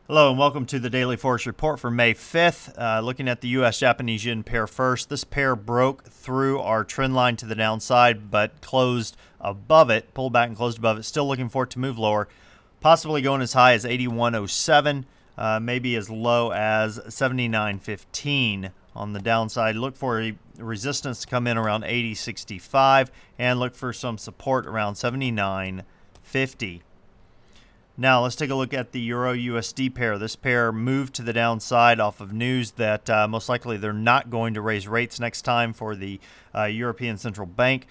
Hello and welcome to the Daily Forex Report for May 5th. Looking at the US-Japanese yen pair first. This pair broke through our trend line to the downside but closed above it, pulled back and closed above it. Still looking for it to move lower, possibly going as high as 81.07, maybe as low as 79.15 on the downside. Look for a resistance to come in around 80.65 and look for some support around 79.50. Now let's take a look at the Euro-USD pair. This pair moved to the downside off of news that most likely they're not going to raise rates next time for the European Central Bank.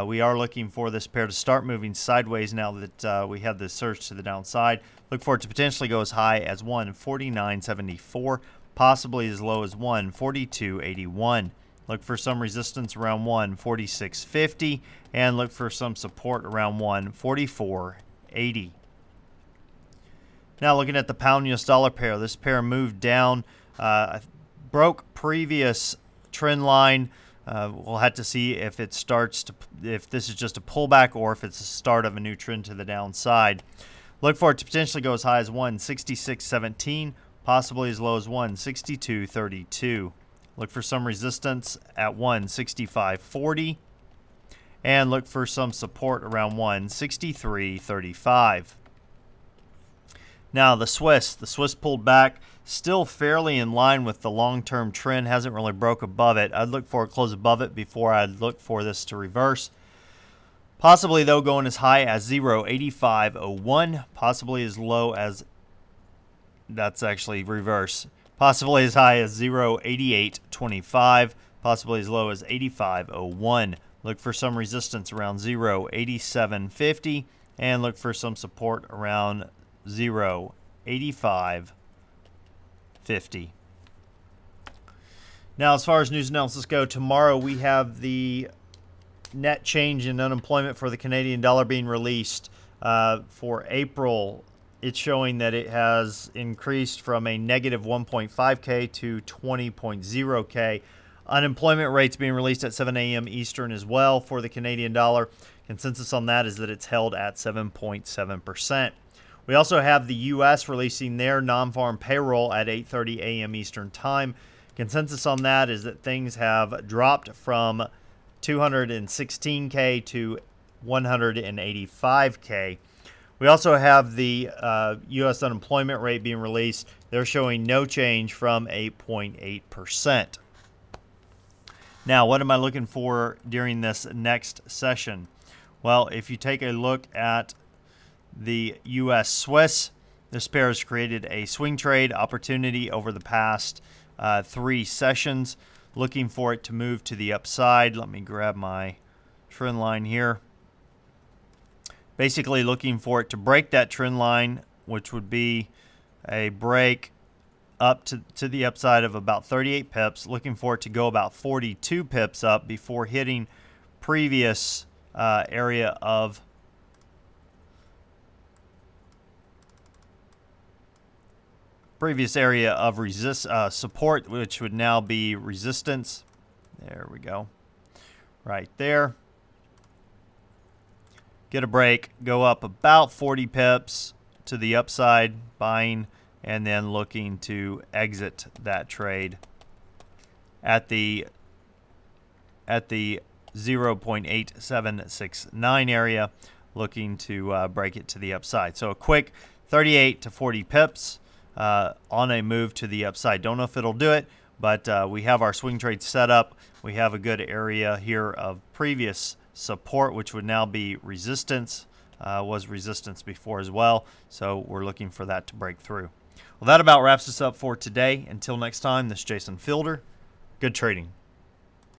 We are looking for this pair to start moving sideways now that we have this surge to the downside. Look for it to potentially go as high as 149.74, possibly as low as 142.81. Look for some resistance around 146.50 and look for some support around 144.80. Now looking at the pound US dollar pair, this pair moved down, broke previous trend line. We'll have to see if it starts to, if this is just a pullback or if it's the start of a new trend to the downside. Look for it to potentially go as high as 166.17, possibly as low as 162.32. Look for some resistance at 165.40 and look for some support around 163.35. Now the Swiss pulled back, still fairly in line with the long-term trend, hasn't really broke above it. I'd look for a close above it before I'd look for this to reverse. Possibly though going as high as 0.8501, possibly as low as, that's actually reverse, possibly as high as 0.8825, possibly as low as 8501. Look for some resistance around 0.8750 and look for some support around 0.8550. Now, as far as news analysis go, tomorrow we have the net change in unemployment for the Canadian dollar being released for April. It's showing that it has increased from a negative 1.5K to 20.0K. Unemployment rates being released at 7 a.m. Eastern as well for the Canadian dollar. Consensus on that is that it's held at 7.7%. We also have the U.S. releasing their non-farm payroll at 8:30 a.m. Eastern Time. Consensus on that is that things have dropped from 216K to 185K. We also have the U.S. unemployment rate being released. They're showing no change from 8.8%. Now, what am I looking for during this next session? Well, if you take a look at the U.S. Swiss, this pair has created a swing trade opportunity over the past 3 sessions. Looking for it to move to the upside. Let me grab my trend line here. Basically looking for it to break that trend line, which would be a break up to the upside of about 38 pips. Looking for it to go about 42 pips up before hitting previous area of support, which would now be resistance. There we go. Right there. Get a break, go up about 40 pips to the upside, buying, and then looking to exit that trade at the 0.8769 area, looking to break it to the upside. So a quick 38 to 40 pips on a move to the upside. Don't know if it'll do it, but we have our swing trade set up. We have a good area here of previous support, which would now be resistance. Was resistance before as well, so we're looking for that to break through. Well, that about wraps us up for today. Until next time, this is Jason Fielder. Good trading.